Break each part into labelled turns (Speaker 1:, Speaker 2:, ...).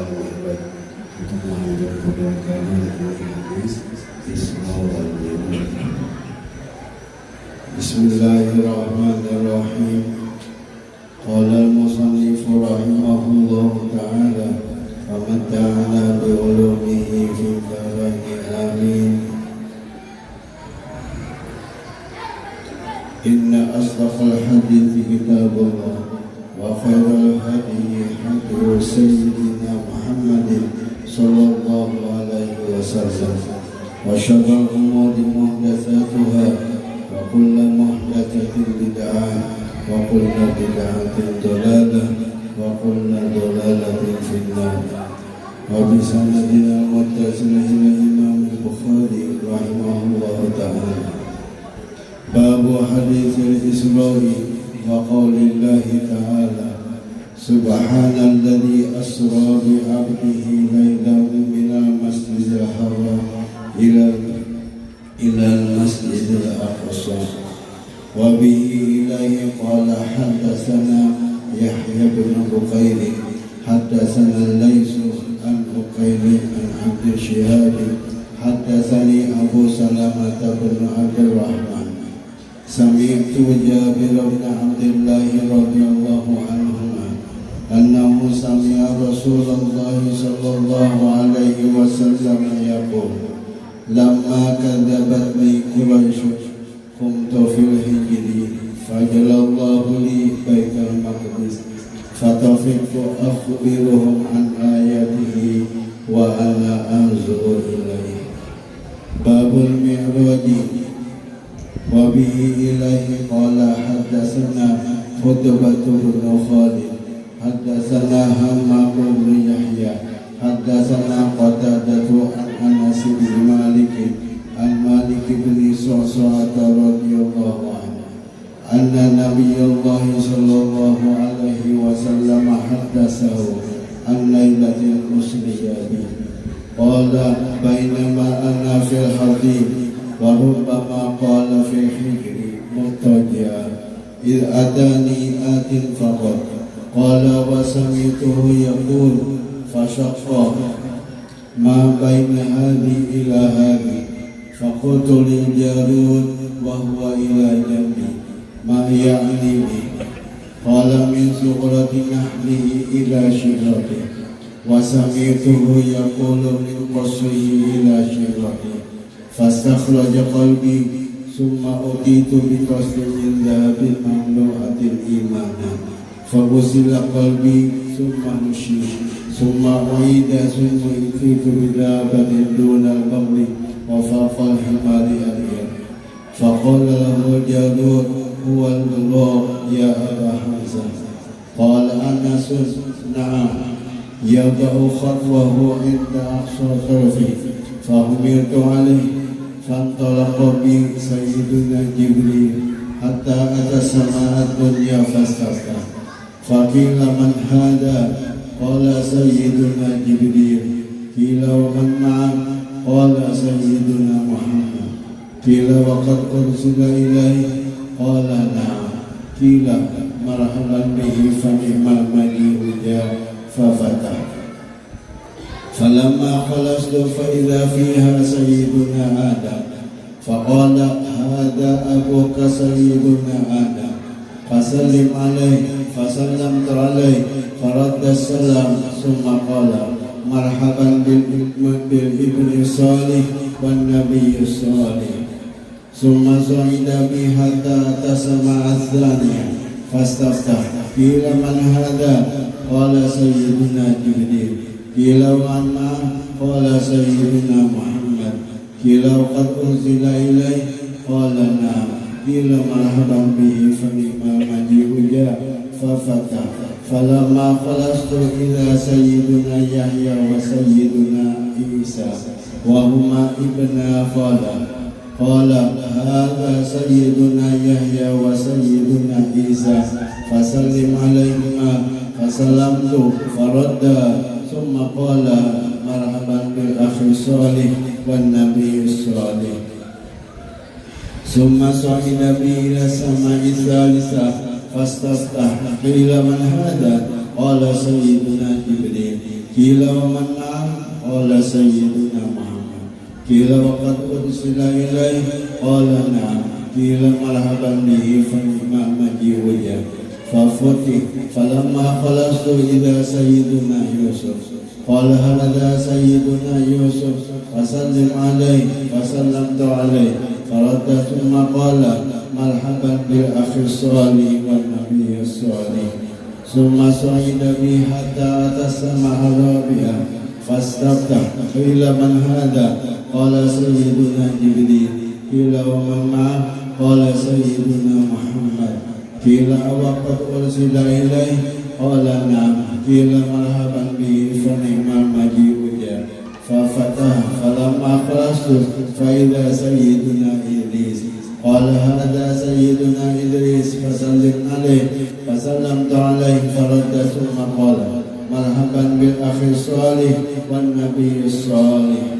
Speaker 1: yang hebat untuk mengambil keberkahan dari hadis Isra wal Mi'raj. Bismillahirrahmanirrahim. Qala al-musannif rahimahullahu ta'ala wa matta'ana bi ulumihi fi daraini amin. Inna asdaqal hadithi kitabullah wa khairal hadi hadi sayyidina Muhammadin sallallahu alaihi wasallam wa syarrul umuri muhdatsatuha wa kullu muhdatsatin bid'ah wa kullu bid'atin dhalalah wa kullu dhalalatin finnar. Wa bi sanadina muttasil ila Imam Bukhari rahimahullahu ta'ala. Babu haditsil Isra'i wa qaulillahi ta'ala Subhanalladzi asra bi 'abdihi laylan minal masjidil haram ila al-masjidil aqsa wa bihi ilayhi qala haddatsana Yahya bin Bukair haddatsana Laysu an Bukair an Abd Shihab haddatsani Abu Salamah bin Abdurrahman Sami'tu Jabir bin Abdullah radhiyallahu anhu annahu sami'a Rasulullah sallallahu alaihi wasallam yaqul lamma kadzabatni Quraisy qumtu fil hijri fajalallahu li baital maqdis fatafiqtu akhbiruhum an ayatihi wa ana anzuru ilaihi. Babul mi'raji wa bihi ilaihi qala haddatsana Utbah bin Khalid haddatsana Hammam bin Yahya haddatsana Qatadah an Anas bin Malik an Malik bin Sa'sa'ah radhiyallahu anhu anna Nabiyullah sallallahu alaihi wasallam haddatsahu an lailatul usriya qala bainama ana fil hadid wa rubbama qala fil hijri mutaji'a idh atani atin faqad qala wa sami'tuhu yaqul fashaqqa ma baina hadhi ila hadhi faqultu lil jarud wa huwa ila jambi ma ya'ni bi qala min suqrati nahlihi ila shidrati wa sami'tuhu yaqulu min qasrihi ila shidrati fastakhraja qalbi summa utitu bi qasrin min dhahabin mamlu'atin imana fabusila qalbi summa nushi summa uida summa utitu bi dhahabin duna al-qabli wa faqal himari aliyah faqala lahu Jalud huwa al-bulugh ya Aba Hamzah qala Anas na'am yada'u khatwahu inda aqsa tarfi fahumirtu alaihi fantalaqa bi sayyiduna Jibril hatta ata sama'at dunya fastafta faqila man hada qala sayyiduna Jibril qila wa man ma'ak qala sayyiduna Muhammad qila wa qad ursila ilaihi qala na'am qila marhaban bihi fa ni'mal maji'u fa fatah falamma khalastu fa idza fiha sayyiduna Adam faqala hadha abuka sayyiduna Adam fasallim alayhi fasallamtu alayhi faradda salam summa qala marhaban bil ibni salih wan nabiy salih summa sa'ida bi hatta tasma ats-tsaniyah fastaftah qila man hadha qala sayyiduna Jibril qila wa qala sayyiduna Muhammad qila qad unzila ilaihi qala na'am qila marhaban bihi fa ni'mal maji'u fa fatah falamma khalastu ila sayyiduna Yahya wa sayyiduna Isa wa huma ibna qala hadha sayyiduna Yahya wa sayyiduna Isa fasallim alaihima fasallamtu faradda summa qala marhaban bil akhi salih wan nabiy salih summa sa'ida bi ila sama'i thalithah fastaftah qila man hadha qala sayyiduna Jibril قيل ومن معه قال سيدنا محمد قيل وقد أرسل إليه قال نعم قيل مرحبا به فنعم المجيء ففتح فلما خلصت إلى سيدنا يوسف قال هذا سيدنا يوسف فسلم عليه فسلمت عليه فرد ثم قال مرحبا بالأخ الصالح والنبي الصالح ثم صعد بي حتى أتى السماء الرابعة فاستفتح قيل من هذا قال سيدنا جبريل قيل ومن معه قال سيدنا محمد قيل أوقد أرسل إليه قال نعم قيل مرحبا به فنعم المجيء جاء ففتح فلما خرجت فإذا سيدنا إدريس قال هذا سيدنا إدريس فسلم عليه فسلمت عليه فرد ثم قال مرحبا بالأخ الصالح والنبي الصالح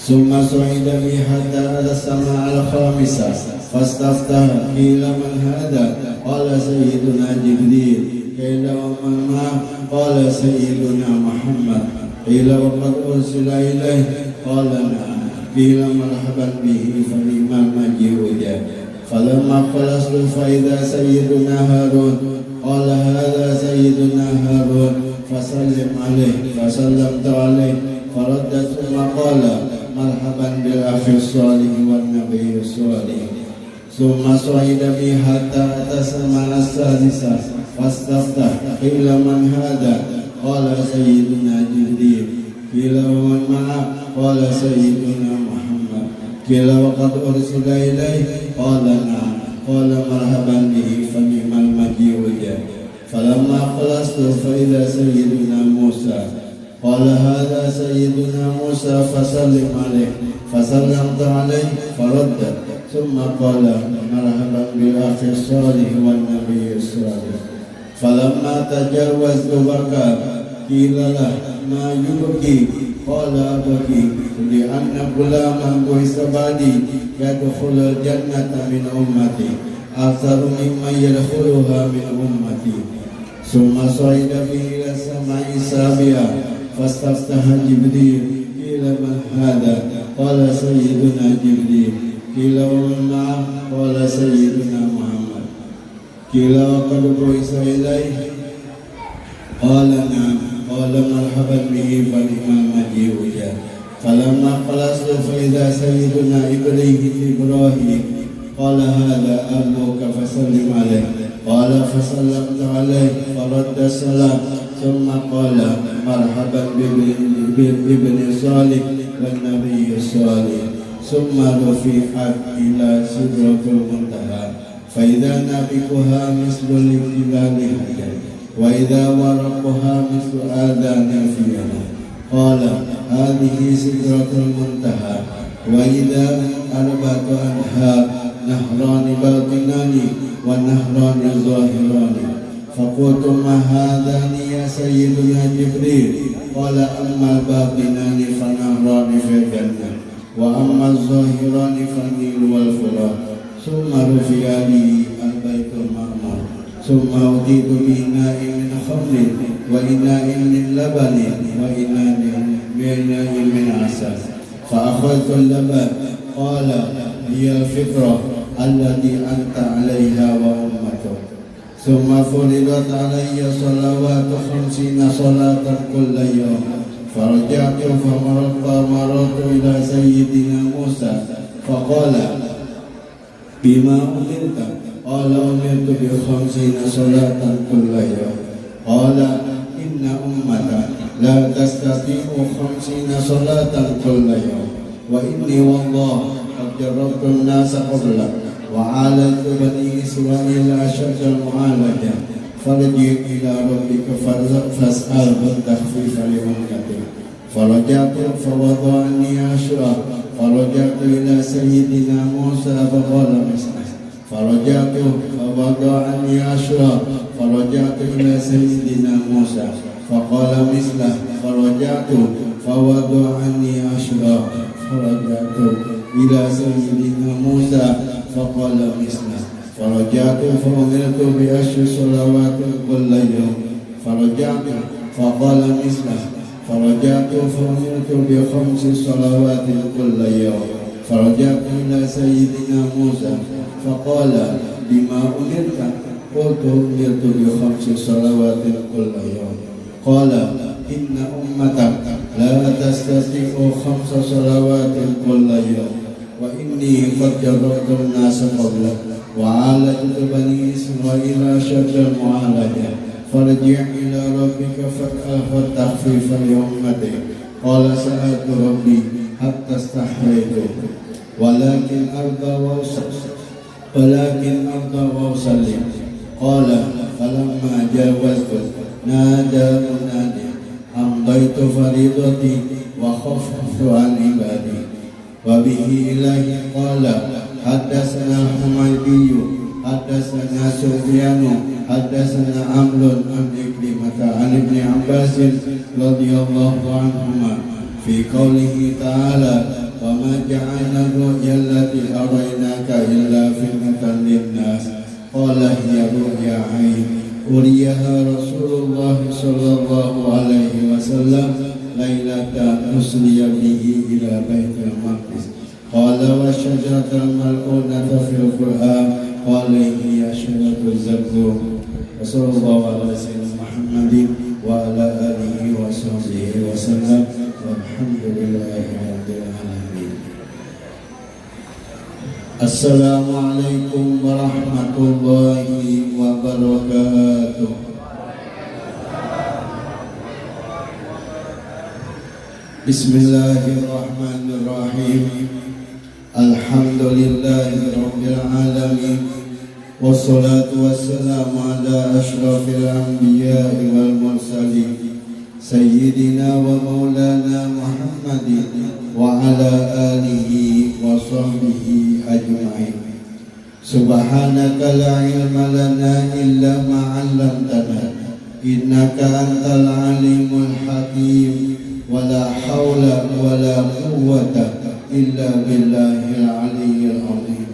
Speaker 1: ثم صعد بي حتى أتى السماء الخامسة فاستفتح قيل من هذا قال سيدنا جبريل قيل ومن معه قال سيدنا محمد قيل وقد أرسل إليه قال نعم قيل مرحبا به فنعم المجيء جاء فلما خلصت فإذا سيدنا هارون قال هذا سيدنا هارون فسلم عليه فسلمت عليه فرد ثم قال مرحبا بالأخ الصالح والنبي الصالح ثم صعد بي حتى أتى السماء السادسة فاستفتح قيل من هذا قال سيدنا جبريل قيل ومن معه قال سيدنا محمد قيل وقد أرسل إليه قال نعم قال مرحبا به فنعم المجيء جاء فلما خلصت فإذا سيدنا موسى قال هذا سيدنا موسى فسلم عليه فسلمت عليه فرد ثم قال مرحبا بالأخ الصالح والنبي الصالح فلما تجاوزت بكى قيل له ما يبكي قال أبكي لأن غلاما بعث بعدي يدخل الجنة من أمتي أكثر ممن يدخلها من أمتي ثم صعد به إلى السماء السابعة فاستفتح جبريل قيل من هذا قال سيدنا جبريل قيل ومن معه قال سيدنا محمد قيل وقد بعث إليه قال نعم قال مرحبا به فنعم المجيء جاء فلما خلصت فإذا سيدنا إبراهيم قال هذا أبوك فسلم عليه قال فسلمت عليه فرد السلام ثم قال مرحبا بابن صالح والنبي الصالح ثم رفعت إلى سدرة المنتهى فإذا نابكها مثل الابتلال حجر وإذا ورقها مثل آذان الفيل قال هذه سدرة المنتهى وإذا أربعة أنهار نهران باطنان ونهران ظاهران فقلت ما هذان يا سيدنا جبريل قال أما الباطنان فنهران في الجنة وأما الظاهران فالنيل والفرات ثم رفع لي البيت المعمور ثم أتيت بإناء من خمر وإناء من لبن وإناء من عسل فأخذت اللبن قال هي الفطرة التي أنت عليها وأمتك ثم فرضت علي صلوات 50 صلاة كل يوم فرجعت فمررت إلى سيدنا موسى فقال بما أمرت قال أمرت ب50 صلاة كل يوم قال إن أمتك لا تستطيع 50 صلاة كل يوم وإني والله قد جربت الناس قبلك وعالجت بني إسرائيل أشد المعالجة فرجع إلى ربك فاسأله التخفيف لأمتك فرجعت فوضع عني عشرة فرجعت إلى سيدنا موسى فقال مثله فرجعت فوضع عني عشرة فرجعت إلى سيدنا موسى فقال مثله فرجعت فوضع عني عشرة فرجعت إلى سيدنا موسى فقال مثله فرجعت فأمرت ب10 صلوات كل يوم فرجعت
Speaker 2: فقال مثله فرجعت فأمرت ب5 صلوات كل يوم فرجعت إلى سيدنا موسى فقال بما أمرت قلت أمرت ب5 صلوات كل يوم قال إن أمتك لا تستطيع 5 صلوات كل يوم وإني قد جربت الناس قبلك وعالجت بني إسرائيل أشد المعالجة فارجع إلى ربك فاسأله التخفيف لأمتك قال سألت ربي حتى استحييت ولكن أرضى وأسلم قال فلما جاوزت نادى منادي أمضيت فريضتي وخففت عن عبادي وبه إليه قال حدثنا حميدي حدثنا سفيان حدثنا عمرو عن عكرمة عن ابن عباس رضي الله عنهما في قوله تعالى وما جعلنا الرؤيا التي أريناك إلا فتنة للناس قال هي رؤيا عين أريها رسول الله صلى الله عليه وسلم ليلة أسري به إلى بيت المقدس قال والشجرة الملعونة في القرآن قال هي شجرة الزقوم وصلى الله على سيدنا محمد وعلى آله وصحبه وسلم والحمد لله رب العالمين. Assalamualaikum warahmatullahi wabarakatuh. Bismillahirrahmanirrahim. Alhamdulillahi rabbil alamin. Wassalatu wassalamu ala ashrafil anbiya'i wal mursalin Sayyidina wa maulana Muhammadin wa ala alihi wa sahbihi ajma'in. Subhanaka la ilma lana illa ma 'allamtana innaka antal alimul hakim wa la hawla wa la quwwata illa billahil aliyyil azim.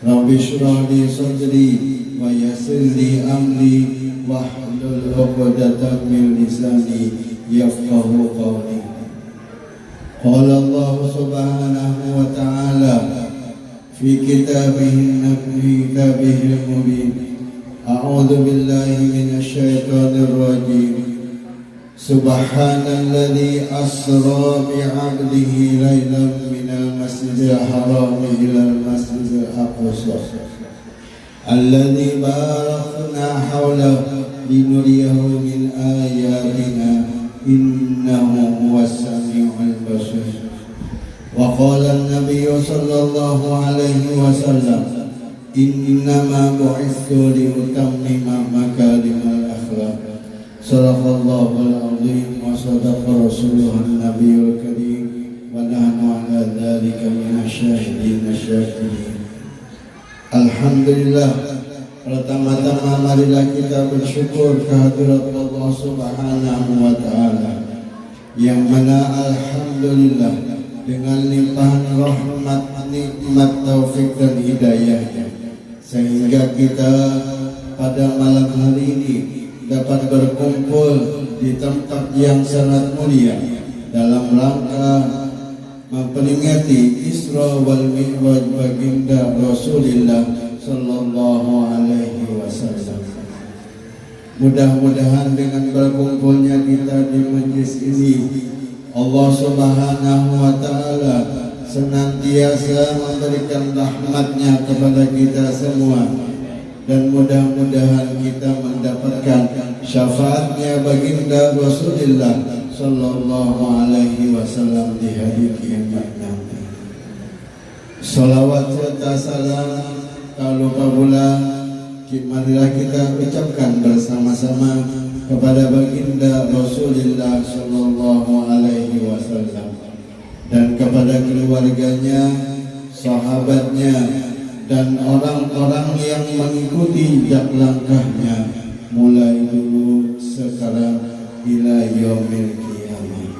Speaker 2: Rabbi shrah li sadri wa yassir li amri wahlul 'uqdatam min lisani yafqahu qawli. Qala Allah subhanahu wa ta'ala fi kitabihil mubin. A'udzu billahi minasy syaithanir rajim. Subhanalladzi asra bi'abdihi lailan minal masjidil haram ilal masjidil aqsa alladzi barakna hawlahu linuriyahu min ayatina innahu huwas samiul basir. Wa qala an-nabiy sallallahu alaihi wasallam innama bu'ithu liutammima makarimal akhlaq. Sadaqallahul azim wa sadaqa rasuluhun nabiyul karim wa nahnu ala dzalika minasyahidin asyakirin. Alhamdulillah, pertama-tama marilah kita bersyukur kehadirat Allah Subhanahu wa taala yang mana alhamdulillah dengan limpahan rahmat, nikmat, taufik dan hidayahnya sehingga kita pada malam hari ini dapat berkumpul di tempat yang sangat mulia dalam rangka memperingati Isra wal Mi'raj baginda Rasulullah sallallahu alaihi wasallam. Mudah-mudahan dengan berkumpulnya kita di majlis ini Allah Subhanahu wa taala senantiasa memberikan rahmatnya kepada kita semua dan mudah-mudahan kita mendapatkan syafaatnya baginda Rasulullah sallallahu alaihi wasallam di hari kiamat nanti. Salawat serta salam tak lupa pula marilah kita ucapkan bersama-sama kepada baginda Rasulullah sallallahu alaihi wasallam dan kepada keluarganya, sahabatnya dan orang-orang yang mengikuti jejak langkahnya mulai dulu sekarang ila yaumil qiyamah.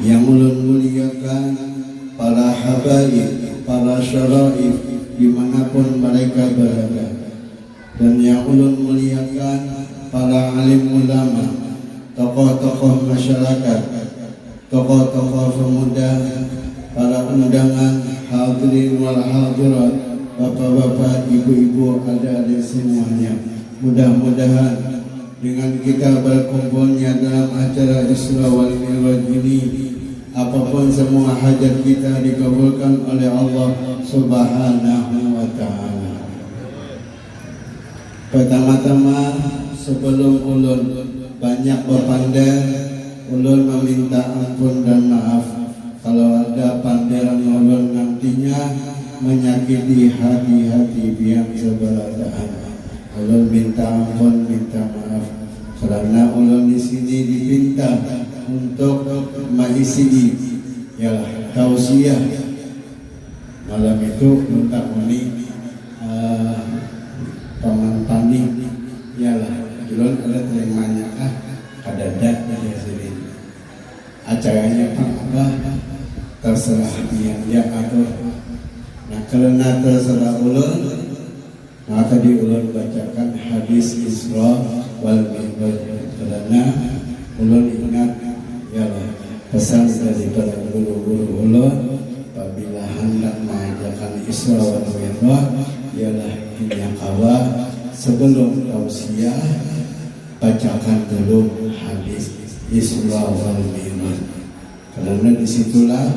Speaker 2: Yang ulun muliakan para habaib, para syaraif dimanapun mereka berada, dan yang ulun muliakan para alim ulama, tokoh-tokoh masyarakat, tokoh-tokoh pemuda, para undangan, hadirin wal hadirat, bapak-bapak, ibu-ibu, adik-adik semuanya. Mudah-mudahan dengan kita berkumpulnya dalam acara Isra wal Mi'raj ini, apapun semua hajat kita dikabulkan oleh Allah Subhanahu wa ta'ala. Pertama-tama sebelum ulun banyak berpandai, ulun meminta ampun dan maaf kalau ada pandangan ulun nantinya menyakiti hati-hati pihak sebelah. Ulun minta ampun, minta maaf karena ulun di sini dipinta untuk mengisi tausiah. Malam itu minta uni paman tani ialah ulun ada terimanya kadadak dari sini acaranya apa terserah dia atur. Nah karena terserah ulun, maka tadi ulun bacakan hadis Isra wal Mi'raj karena ulun ingat ialah pesan daripada guru-guru ulun apabila hendak mengajarkan Isra wal Mi'raj ialah kawa sebelum tausiah bacakan dulu hadis Isra wal Mi'raj karena disitulah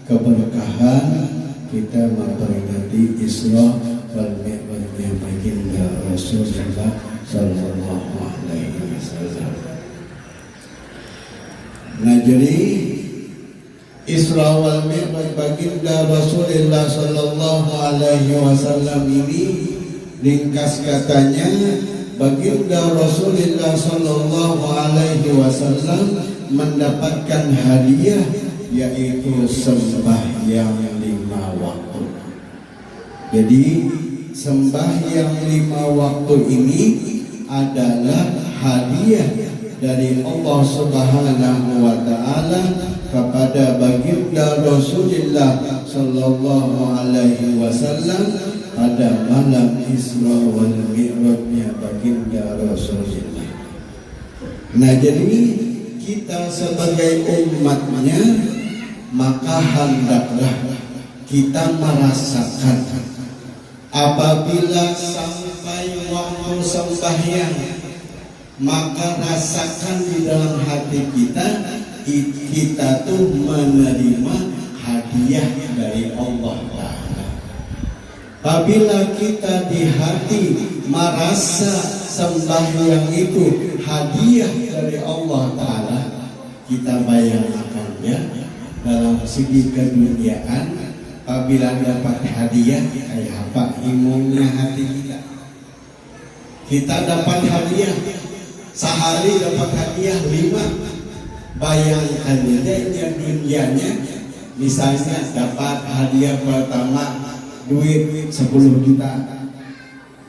Speaker 2: keberkahan kita memperingati Isra wal Mi'rajnya baginda Rasulullah sallallahu alaihi wasallam. Nah jadi Isra wal Mi'raj baginda Rasulullah sallallahu alaihi wasallam ini ringkas katanya baginda Rasulullah sallallahu alaihi wasallam mendapatkan hadiah yaitu sembahyang 5 waktu. Jadi sembahyang 5 waktu ini adalah hadiah dari Allah Subhanahu wa ta'ala kepada baginda Rasulullah sallallahu alaihi wasallam pada malam Isra wal Mi'rajnya baginda Rasulullah. Nah jadi kita sebagai umatnya maka hendaklah kita merasakan apabila sampai waktu sembahyang, maka rasakan di dalam hati kita tuh menerima hadiah dari Allah Ta'ala. Apabila kita di hati merasa sembahyang itu hadiah dari Allah Ta'ala, kita bayangkan ya dalam segi keduniaan, apabila dapat hadiah kayak apa imumnya hati kita dapat hadiah sehari dapat hadiah 5. Bayangkan aja dunianya, misalnya dapat hadiah pertama duit 10 juta,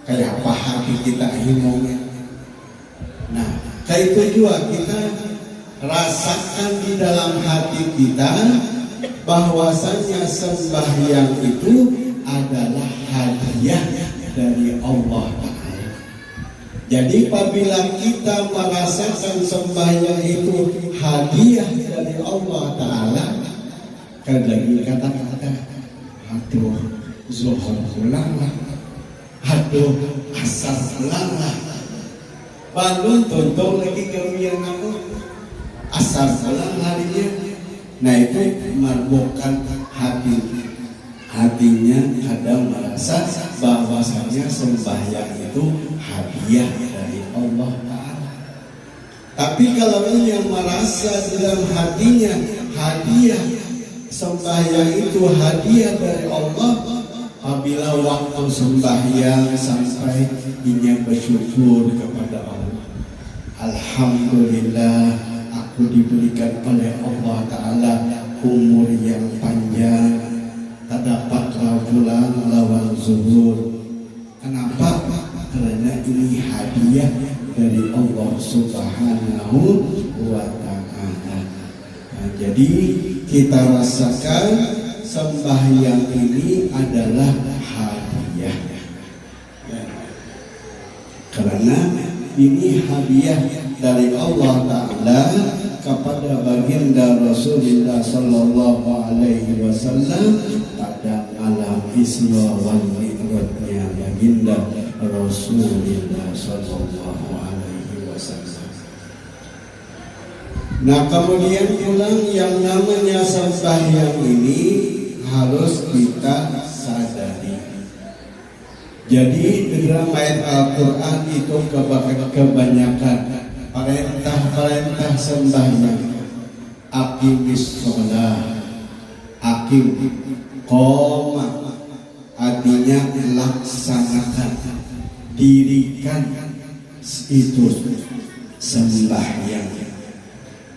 Speaker 2: kayak apa hati kita imumnya. Nah kayak itu juga kita rasakan di dalam hati kita bahwasanya sembahyang itu adalah hadiah dari Allah Ta'ala. Jadi apabila kita merasakan sembahyang itu hadiah dari Allah Ta'ala, kan lagi kata-kata aduh zuhur pulang lah, aduh asar pulang lah, balun tonton lagi kemian aku asar pulang harinya. Nah itu mabukkan hatinya kadang merasa bahwasanya sembahyang itu hadiah dari Allah Ta'ala. Tapi kalau ini yang merasa dalam hatinya hadiah sembahyang itu hadiah dari Allah, apabila waktu sembahyang sampai dia bersyukur kepada Allah, alhamdulillah diberikan oleh Allah Ta'ala umur yang panjang, tak dapatlah pulang lawan zuhur. Kenapa? Karena ini hadiah dari Allah Subhanahu wa ta'ala. Nah, jadi kita rasakan sembahyang ini adalah hadiah. Karena ini hadiah dari Allah Ta'ala kepada baginda Rasulullah Sallallahu Alaihi Wasallam pada malam Isra wal Mi'rajnya baginda Rasulullah Sallallahu Alaihi Wasallam. Nah, kemudian pulang yang namanya sembahyang ini harus kita sadari. Jadi dalam ayat Al-Quran itu kebanyakan perintah sembahyang. Aqimis sholah, aqim, qoma, artinya laksanakan, dirikan, itu sembahyang.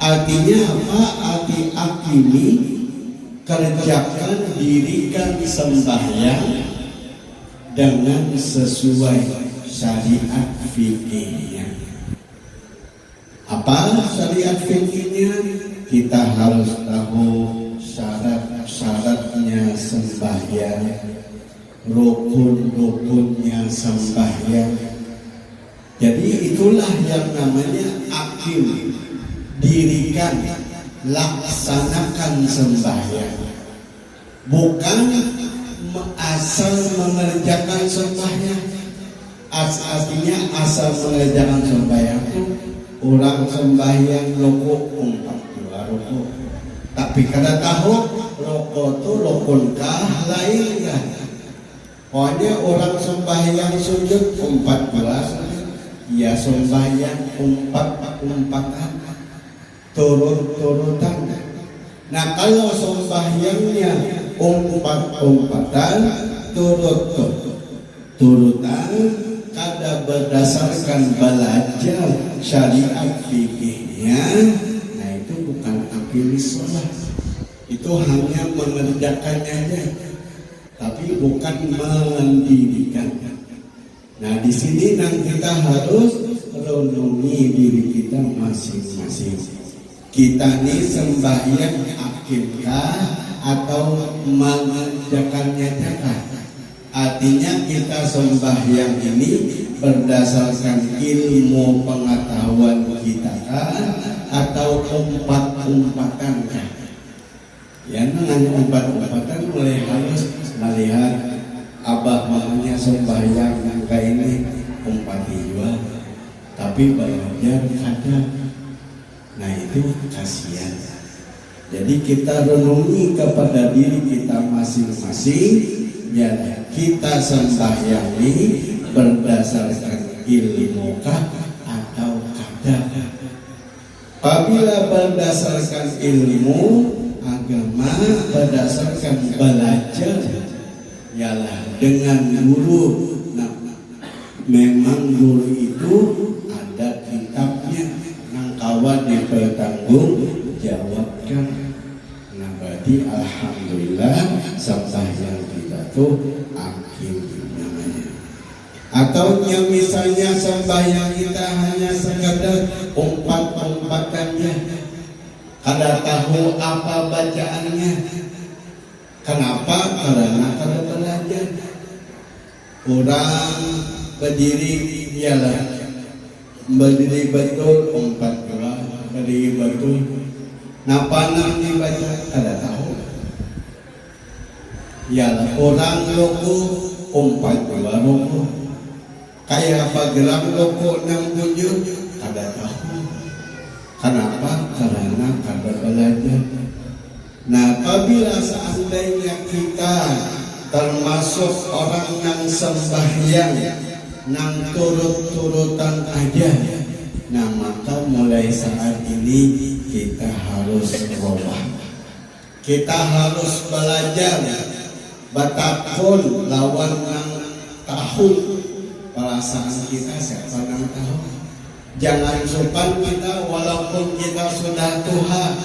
Speaker 2: Artinya apa? Arti aqimi, kerjakan, dirikan sembahyang dengan sesuai syariat fikihnya. Apa syariat fikihnya? Kita harus tahu syarat-syaratnya sembahyang, rukun-rukunnya sembahyang. Jadi itulah yang namanya aqim, dirikan, laksanakan sembahyang. Bukan asal mengerjakan sembahyang. Artinya asal mengerjakan sembahyang itu orang sembahyang rukuk 42 rukuk. Tapi kada tahu rukuk itu rukunkah lain kan? Pokoknya orang sembahyang sujud 14, ya sembahyang 4-4-an, turut-turutan. Nah, kalau sembahyangnya 4-4-an, turutan, kada berdasarkan belajar syariat fikihnya, nah itu bukan aqimis sholat. Itu hanya mengerjakannya aja, tapi bukan mendirikan. Nah, di sini kita harus renungi diri kita masing-masing. Kita ini sembahyang akidkah atau mengerjakannya jaga? Artinya kita sembahyang ini berdasarkan ilmu pengetahuan kita kah atau umpat-umpatan kah? Ya, namanya umpat-umpatan mulai harus melihat abah mamanya sembahyang yang kayak ini umpat juga, tapi belajar ada. Nah, itu kasihan. Jadi kita renungi kepada diri kita masing-masing, ya, kita sembahyang ini berdasarkan ilmu kah atau kada? Apabila berdasarkan ilmu agama, berdasarkan belajar, yalah dengan guru. Nah, memang guru itu ada kitabnya, kawan dipertanggung jawabkan. Nah, berarti alhamdulillah sembahyang kita tuh akhir namanya. Atau yang misalnya sembahyang kita hanya sekadar umpat-umpatannya, kada tahu apa bacaannya. Kenapa? Karena kada belajar. Orang berdiri ialah berdiri betul 4 berdiri betul. Napa nak dibaca kada tahu. Ialah orang loko 42 loko. Kayak apa gerak loko 67 kada tahu. Kenapa? Karena kada belajar. Nah, apabila seandainya kita termasuk orang yang sembahyang nang turut-turutan aja, nah maka mulai saat ini kita harus berubah. Kita harus belajar batakun lawan nang tahu perasaan kita, siapa nang tahu. Jangan supan kita walaupun kita sudah tua.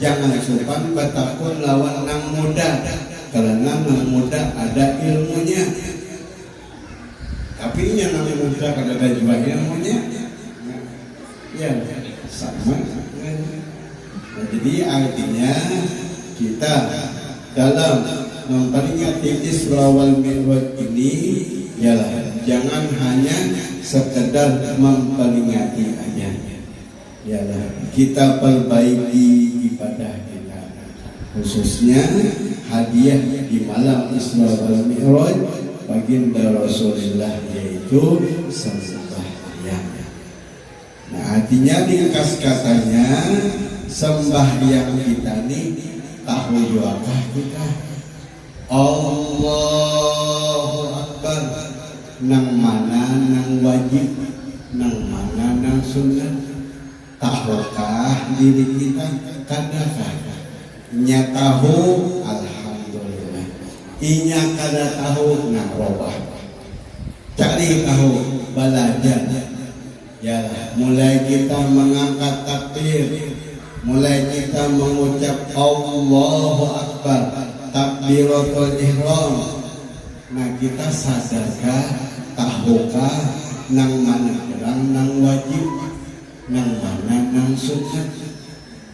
Speaker 2: Jangan supan batakun lawan nang muda, karena nang muda ada ilmunya. Tapi yang namanya muda kada ada juga ilmunya. Ya, sama. Nah, jadi artinya kita dalam memperingati Isra wal Mi'raj ini ialah jangan hanya sekedar memperingati aja. Yalah, kita perbaiki ibadah kita, khususnya hadiah di malam Isra wal Mi'raj baginda Rasulullah, yaitu sembahyang. Nah, artinya ringkas katanya, sembahyang kita nih tahu juakah kita? Allahu Akbar, nang mana nang wajib, nang mana nang sunnah. Tahukah diri kita? Kadakah nya tahu, alhamdulillah. Inya kada tahu, nah robah. Cari tahu, belajar. Ya, mulai kita mengangkat takbir, mulai kita mengucap Allahu Akbar, takbiratul ihram. Nah, kita sadarkah, tahukah nang mana gerang nang wajib, nang mana nang sunnah?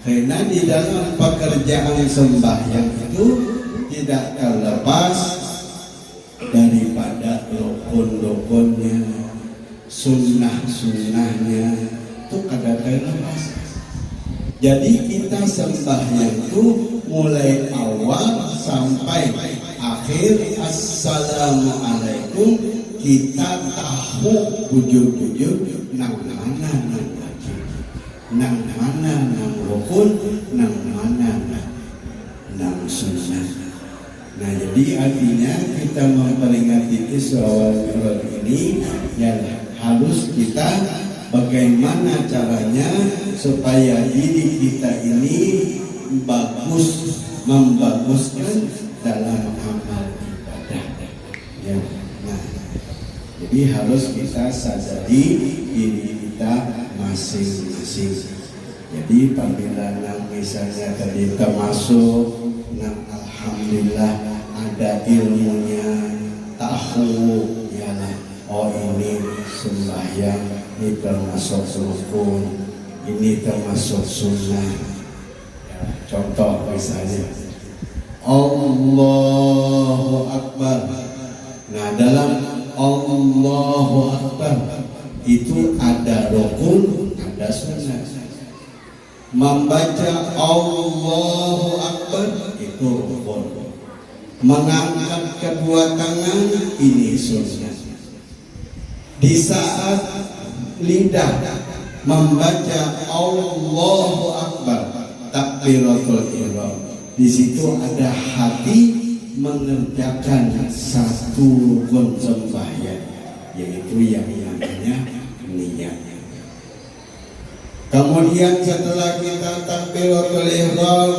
Speaker 2: Karena di dalam pekerjaan sembahyang itu tidak terlepas daripada rukun-rukunnya, sunnah-sunnahnya, itu kada terlepas. Jadi kita sembahyang itu mulai awal sampai akhir, assalamualaikum, kita tahu bujur-bujur nang mana nang wajib, nang mana nang rukun, nang mana nang sunnah. Nah, jadi artinya kita memperingati Isra wal Mi'raj ini ya harus kita bagaimana caranya supaya diri kita ini bagus, membaguskan dalam amal ibadah. Ya. Nah, jadi harus kita sadari diri kita masing-masing. Jadi apabila misalnya tadi termasuk alhamdulillah ada ilmunya, tahu ya, oh ini sembahyang, ini termasuk rukun, ini termasuk sunnah. Ya, contoh misalnya Allahu Akbar. Nah, dalam Allahu Akbar itu ada rukun, ada sunnah. Membaca Allahu Akbar itu rukun. Mengangkat kedua tangan ini sunnah. Di saat lidah membaca Allahu Akbar, takbiratul ihram, di situ ada hati mengerjakan satu rukun sembahyang, yaitu yang namanya niat. Kemudian setelah kita takbiratul ihram,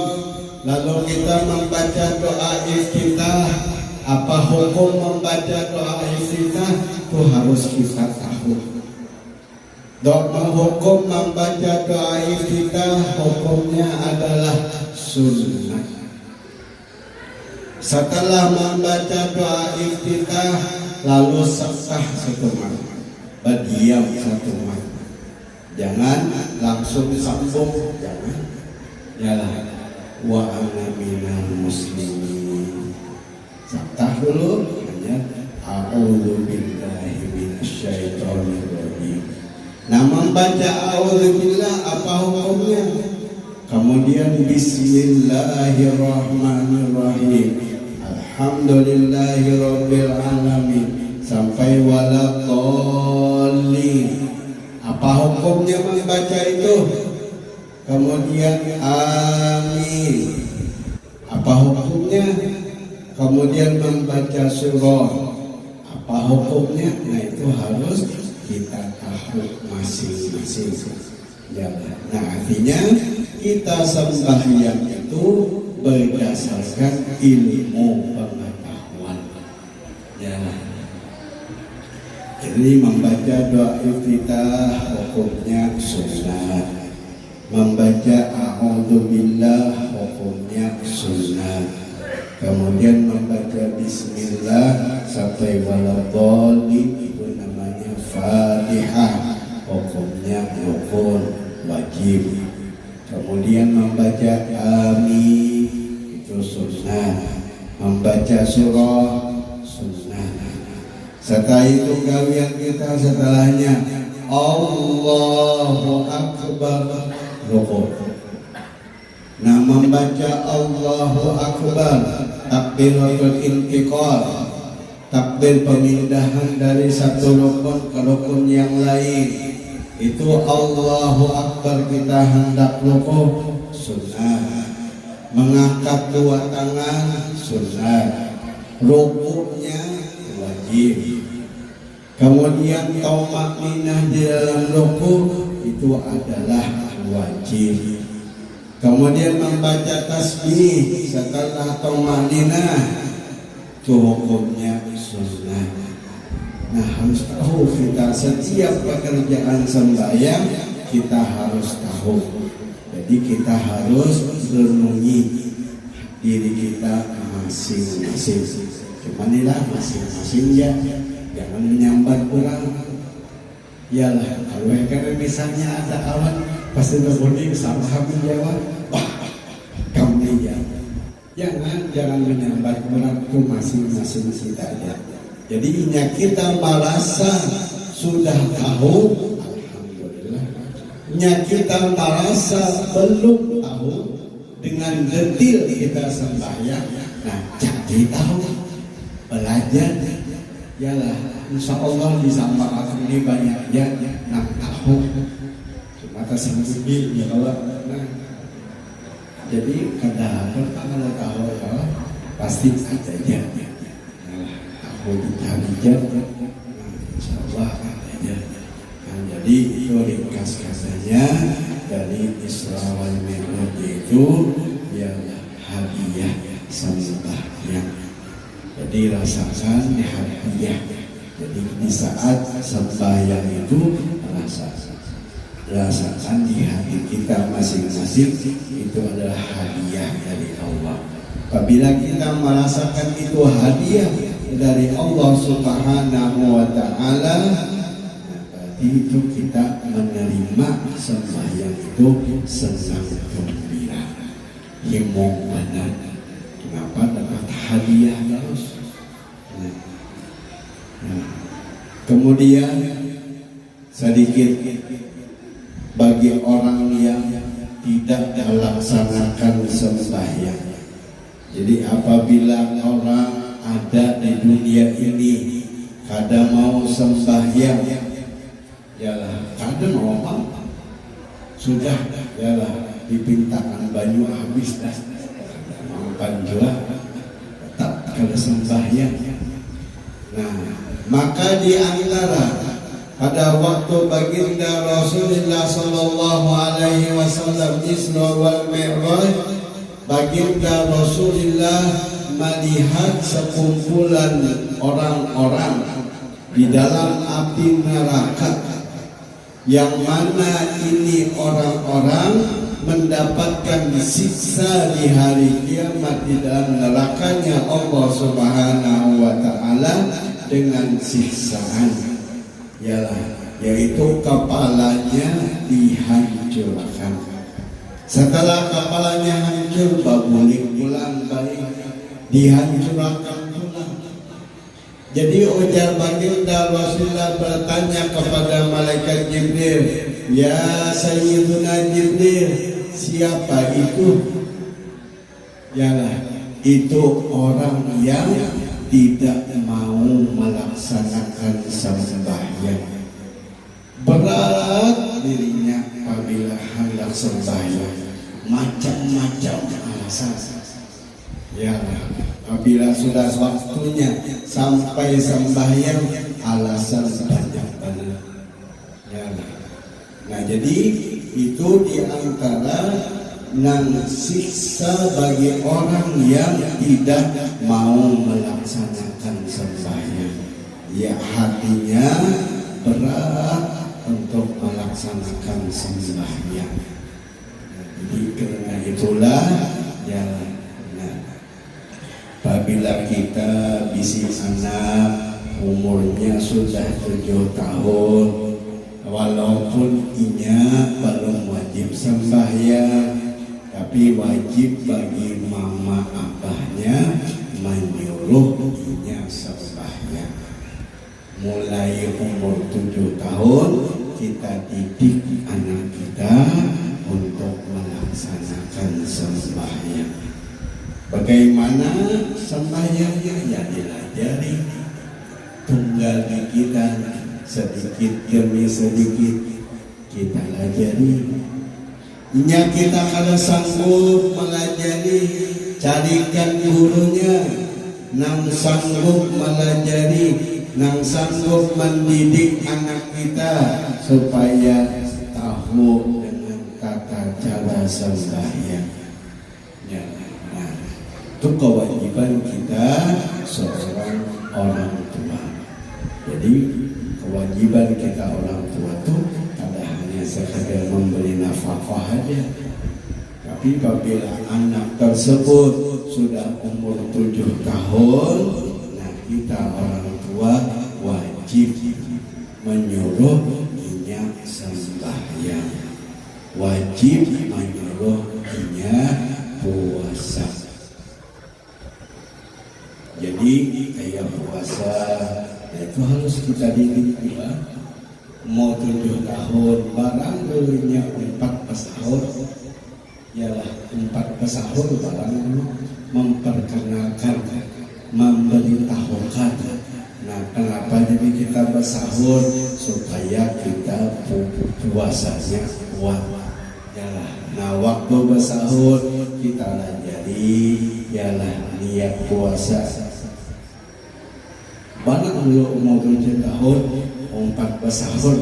Speaker 2: lalu kita membaca doa iftitah. Apa hukum membaca doa iftitah? Itu harus kita tahu. Hukum membaca doa iftitah, hukumnya adalah sunnah. Setelah membaca doa iftitah, lalu sesah satu malam, berdiam satu malam. Jangan langsung sambung, jangan. Yalah, wa ana minal muslimin. Santah dulu, hanya a'udzu billahi minasyaitonir rajim. Nah, membaca a'udzu billah apa hukumnya? Kemudian bismillahirrahmanirrahim. Alhamdulillahirabbil alamin sampai waladhdallin. Apa hukumnya membaca itu? Kemudian amin. Apa hukumnya? Kemudian membaca surah. Apa hukumnya? Nah, itu harus kita tahu masing-masing. Ya. Nah, artinya kita sembahyang itu berdasarkan ilmu pengetahuan. Ya. Jadi membaca doa iftitah hukumnya sunnah. Membaca a'udzubillah hukumnya sunnah. Kemudian membaca bismillah sampai waladhdallin itu namanya Fatihah, hukumnya rukun wajib. Kemudian membaca amin itu sunnah. Membaca surah sunnah. Setelah itu gawian kita setelahnya Allahu Akbar rukuk. Nah, membaca Allahu Akbar takbiratul intiqal, takbir pemindahan dari satu rukun ke rukun yang lain, itu Allahu Akbar kita hendak rukuk sunnah. Mengangkat dua tangan sunnah, rukuknya wajib. Kemudian tamakninah di dalam rukuk itu adalah wajib. Kemudian membaca tasbih setelah tamakninah itu hukumnya sunnah. Nah, harus tahu kita setiap pekerjaan sembahyang kita harus tahu. Jadi kita harus renungi diri kita masing-masing. Cumanilah masing-masing ya, jangan menyambat orang. Yalah, kalau karena misalnya ada awan pasti terbunyi sama kami jawab, kami ya. Jangan menyambat orang, itu masing-masing kita aja. Jadi kita merasa sudah tahu, alhamdulillah. Kita merasa belum tahu, dengan detail kita sembahyang. Nah, jadi tahu, belajar. Yalah, insya Allah di zaman ini banyak yang tahu. Cuma tersembunyi ya Allah. Nah, jadi kadang-kadang kalau tahu ya pasti ada ya. Tahu dicari ya. Insya Allah ada. Nah, jadi itu ringkas katanya dari Isra wal Mi'raj itu ialah hadiah sembahyang. Jadi rasakan hadiah. Jadi di saat sembahyang itu rasakan di hati kita masing-masing itu adalah hadiah dari Allah. Apabila kita merasakan itu hadiah dari Allah Subhanahu wa Ta'ala, berarti itu kita menerima sembahyang itu senang gembira, himong benar. Kenapa dapat hadiah terus? Kemudian sedikit bagi orang yang tidak melaksanakan sembahyang. Jadi apabila orang ada di dunia ini kadang mau sembahyang, yalah kadang mau sudah yalah dipintakan banyu habis dah. Panjua tetap kalau sembahyang. Nah, maka di antara pada waktu baginda Rasulullah sallallahu alaihi wasallam Isra wal Mi'raj, baginda Rasulullah melihat sekumpulan orang-orang di dalam api neraka, yang mana ini orang-orang mendapatkan siksa di hari kiamat di dalam nerakanya Allah Subhanahu wa Ta'ala dengan siksaan, yaitu kepalanya dihancurkan. Setelah kepalanya hancur, babulik pulang balik, dihancurkan pulang. Jadi ujar baginda Rasulullah bertanya kepada malaikat Jibril, ya Sayyiduna Jibril, siapa itu? Yalah, itu orang yang tidak mau melaksanakan sembahyang. Berat dirinya apabila hendak sembahyang, macam-macam alasan. Yalah, apabila sudah waktunya sampai sembahyang, alasan banyak benar. Yalah. Nah, jadi itu diantara siksa bagi orang yang tidak mau melaksanakan sembahyang. Ya, hatinya berat untuk melaksanakan sembahyang. Jadi karena itulah apabila kita bisik anak umurnya sudah 7 tahun, walaupun inya belum wajib sembahyang, tapi wajib bagi mama abahnya menyuruh inya sembahyang. mulai umur 7 tahun kita didik anak kita untuk melaksanakan sembahyang. Bagaimana sembahyangnya? Ya dilajari, tunggal di kita sedikit demi sedikit kita lajari. Nya kita kalau sanggup melajari, carikan gurunya. Nang sanggup melajari, nang sanggup mendidik anak kita supaya tahu dengan tata cara sembahyang. Ya, nah, itu kewajiban kita seorang orang tua. Jadi kewajiban kita orang tua itu tidak hanya sekadar memberi nafkah saja, tapi apabila anak tersebut sudah umur 7 tahun, nah kita orang tua wajib menyuruhnya sembahyang, wajib menyuruhnya puasa. Jadi kayak puasa, nah itu harus kita didik ya. Mau 7 tahun, barang dulunya 4 sahur, ialah 4 sahur barang memperkenalkan, memberitahukan. Nah, kenapa jadi kita bersahur? Supaya kita puasanya kuat. Yalah. Nah, waktu bersahur kita lajari, ialah niat puasa. Banyak dulu umur 7 tahun, 4 bersahur.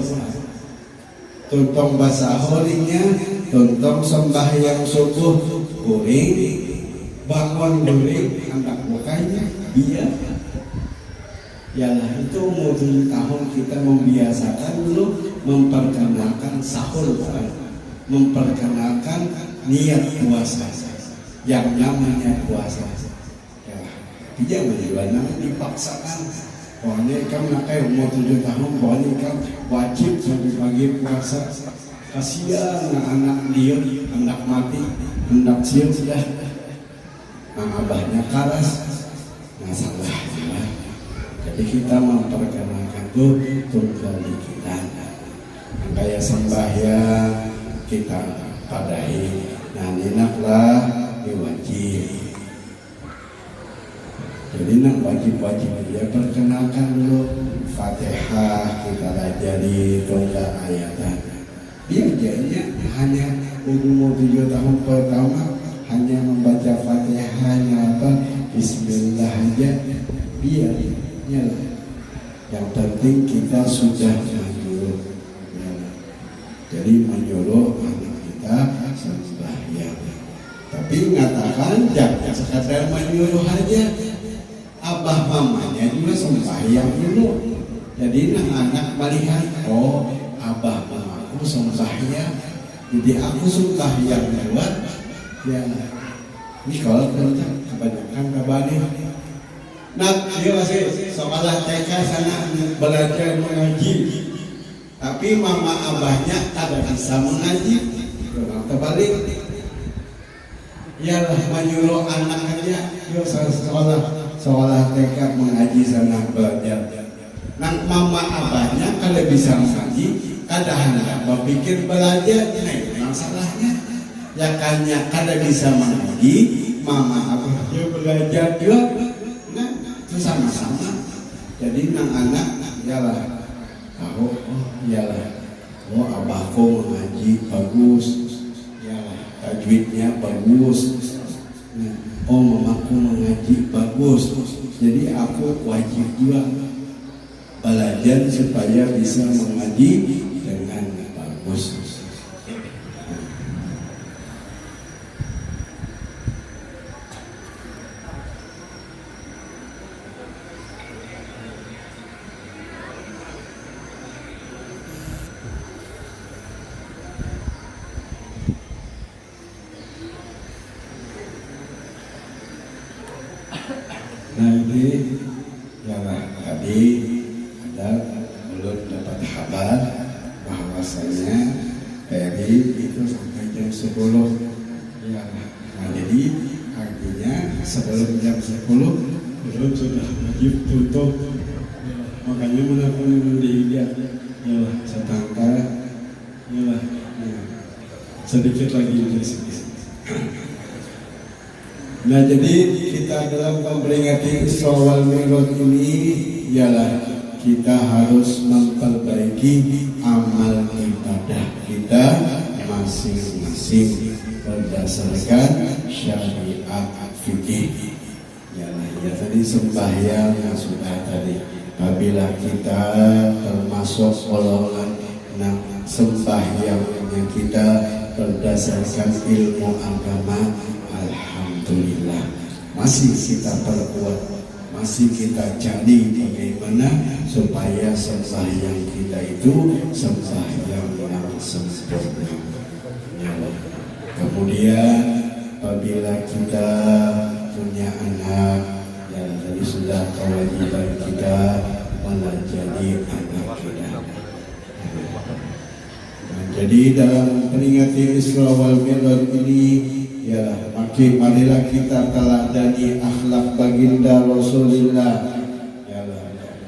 Speaker 2: Tuntong bersahurnya, tuntong sembahyang subuh, kuring, bangun kuring, anak mukanya, iya. Yalah, itu umur 7 tahun kita membiasakan dulu memperkenalkan sahur, memperkenalkan niat puasa, yang namanya puasa. Yalah, jangan juga dipaksakan. Pokoknya kamu nak umur 7 tahun, pokoknya kamu wajib sampai pagi puasa. Kasihan anak dia, anak mati, hendak siap sudah. Nah, abahnya karas, nah salah. Jadi kita memperkenalkan itu tunggal di kita. Kayak sembahyang kita padahi. Nah, ninaklah diwajib. Jadi nak wajib-wajib dia perkenalkan dulu Fatihah, kita lajari tunggal ayatan. Dia jadinya hanya umur 7 tahun pertama hanya membaca Fatihah, hanya apa Bismillah aja. Biar ya, yang penting kita sudah menyuruh ya. Jadi menyuruh anak kita sembahyang. Tapi mengatakan jangan sekadar menyuruh aja, abah mamanya juga sembahyang dulu. Jadi anak melihat, oh abah mamaku sembahyang, jadi aku sembahyang lewat. Ya, ini kalau kerja kebanyakan kabani. Nah, dia masih sekolah TK sana belajar mengaji, tapi mama abahnya tidak bisa mengaji. Kebalik, ialah menyuruh anak aja, yo sekolah TK mengaji sana belajar. Nah, mama abahnya kalau bisa mengaji, kadang-kadang berpikir belajar, nah masalahnya. Ya kanya kada bisa mengaji, mama abahnya belajar juga. Sama-sama. Jadi nang anak ialah tahu, oh ialah oh abahku mengaji bagus, ialah tajwidnya bagus. Nah, oh mamaku mengaji bagus. Jadi aku wajib juga belajar supaya bisa mengaji dengan bagus. Nah ini ya tadi ada belum dapat kabar bahwasanya Peri itu sampai jam 10 ya. Nah jadi artinya sebelum jam 10 belum sudah wajib tutup ya, makanya mana pun dia yalah setangka yalah sedikit lagi sedikit. Nah jadi kita dalam memperingati Isra wal Mi'raj ini ialah kita harus memperbaiki amal ibadah kita masing-masing berdasarkan syariat fikih. Ya tadi sembahyang yang sudah tadi. Apabila kita termasuk golongan sembahyangnya kita berdasarkan ilmu agama, alhamdulillah masih kita perkuat, masih kita cari bagaimana supaya sembahyang kita itu sembahyang yang sempurna. Kemudian apabila kita punya anak, ya tadi sudah kewajiban kita melajari anak kita. Nah, jadi dalam peringati Isra wal Mi'raj ini, ya marilah kita teladani akhlak baginda Rasulullah. Ya,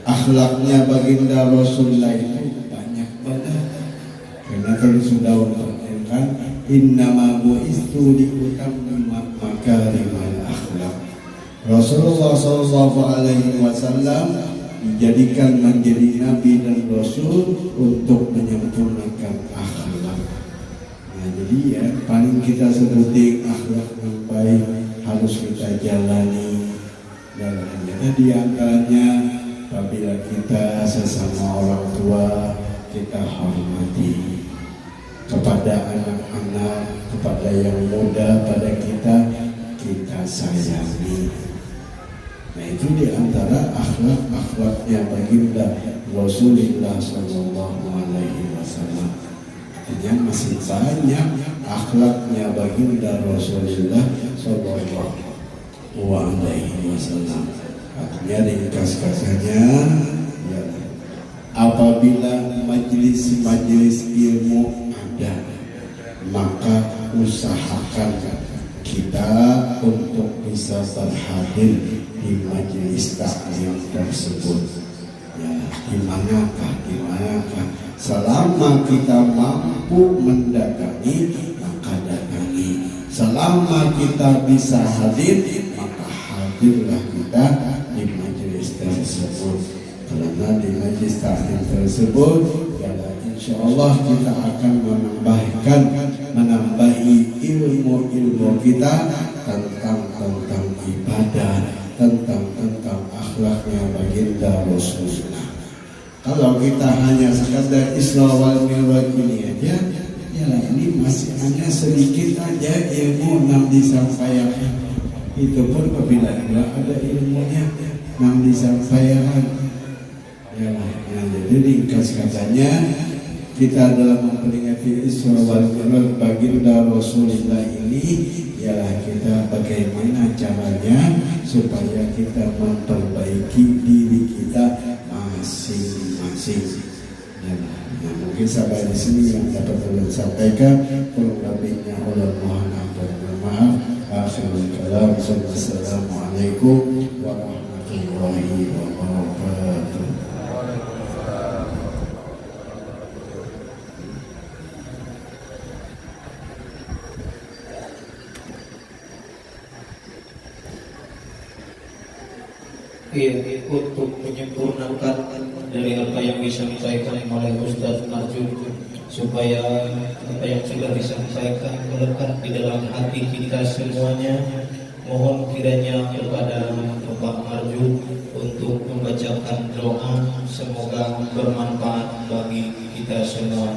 Speaker 2: akhlaknya baginda Rasulullah itu banyak banget. Karena kalau sudah kan innama bu'istu liutammima makarimal akhlak. Rasulullah SAW dijadikan menjadi nabi dan rasul untuk menyempurnakan akhlak. Nah jadi ya paling kita sebutin akhlak yang baik harus kita jalani. Dan di antaranya apabila kita sesama orang tua kita hormati, kepada anak-anak, kepada yang muda, pada kita sayangi. Nah itu diantara akhlak-akhlaknya baginda Rasulullah SAW. Artinya masih banyak akhlaknya baginda Rasulullah SAW. Artinya ringkas katanya, ya, apabila majelis-majelis ilmu ada, maka usahakan kita untuk bisa berhadir di majelis taklim tersebut. Ya, di manakah? Selama kita mampu mendatangi, maka datangi. Selama kita bisa hadir, maka hadirlah kita di majelis tersebut. Karena di majelis taklim tersebut, ya, insya Allah kita akan menambahi ilmu kita tentang ibadah, tentang akhlaknya baginda Rasulullah. Kalau kita hanya sekadar Isra wal Mi'raj ini aja, ya ini masih hanya sedikit aja ilmu yang disampaikan. Itu pun apabila tidak ada ilmunya yang disampaikan. Ya, jadi ringkas katanya kita dalam memperingati Isra wal Mi'raj baginda Rasulullah ini ialah kita bagaimana caranya supaya kita memperbaiki diri kita masing-masing. Nah, mungkin sampai di sini yang dapat saya sampaikan. Kurang lebihnya Allah mohon ampun dan maaf. Akhirul kalam. Wassalamualaikum warahmatullahi wabarakatuh.
Speaker 3: Iya, untuk menyempurnakan dari apa yang disampaikan oleh Ustaz Marjun, supaya apa yang sudah disampaikan melekat di dalam hati kita semuanya. Mohon kiranya kepada Bapak Marjun untuk membacakan doa, semoga bermanfaat bagi kita semua.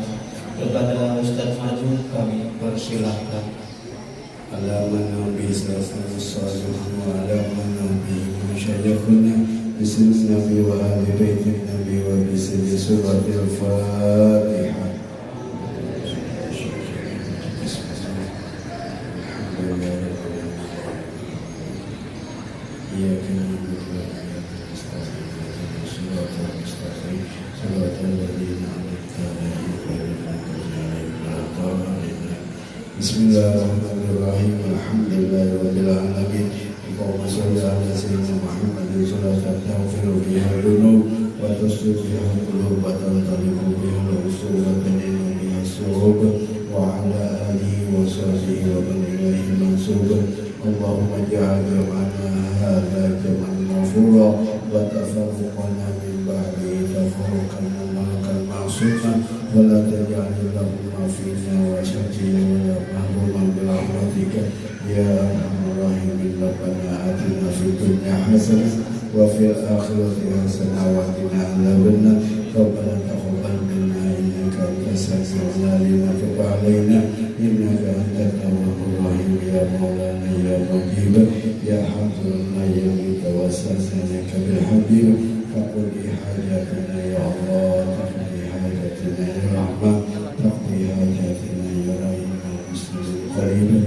Speaker 3: Kepada Ustaz Marjun kami persilahkan.
Speaker 2: Alaman Nabi sallallahu alaihi wa alaman Nabi musyayykhuna bismi Nabi wa ahli baitin Nabi wa bismi suratil Fatihah. Ya kami Bismillahirrahmanirrahim. Alhamdulillahirabbil alamin. Allahumma shalli ala sayyidina Muhammadin sallallahu alaihi wa sallam.
Speaker 1: تصلح بها القلوب وتنطلق بها العصور وتنال بها الصعوب وعلى آله وصحبه ومن إليه منسوب اللهم اجعل جمعنا هذا جمعا مغفورا وتفرقنا من بعده تفرقا مباركا معصوما ولا تجعل اللهم فينا وشتينا ولا محروما برحمتك يا ارحم الراحمين ربنا اتنا في الدنيا حسنه وفي الاخره حسنه وقنا عذاب النار ربنا تقبل منا انك انت السميع العليم وتب علينا انك انت التواب الرحيم يا مولانا يا مجيب يا حفظنا يا متوسلك بالحبيب فقضي حاجاتنا يا الله تقضي حاجاتنا يا رحمن تقضي حاجاتنا يا رحيم المسلم القريب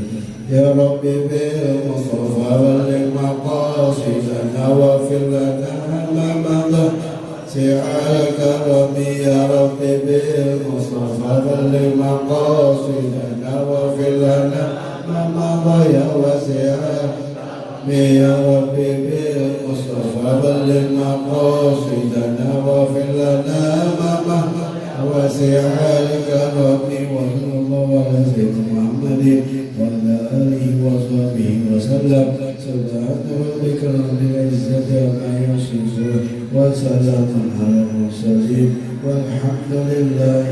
Speaker 1: يا ربي بالمصطفى بلغ مقاصدنا واغفر لنا ما مضى سعالك ربي يا ربي بالمصطفى بلغ مقاصدنا واغفر لنا ما مضى يا واسع يا ربي بالمصطفى بلغ مقاصدنا واغفر لنا ما مضى واسع لك ربي وصلى الله على سيدنا محمد وعلى آله وصحبه وسلم سبحان ربك رب العزة عما يصفون وسلام على المرسلين والحمد لله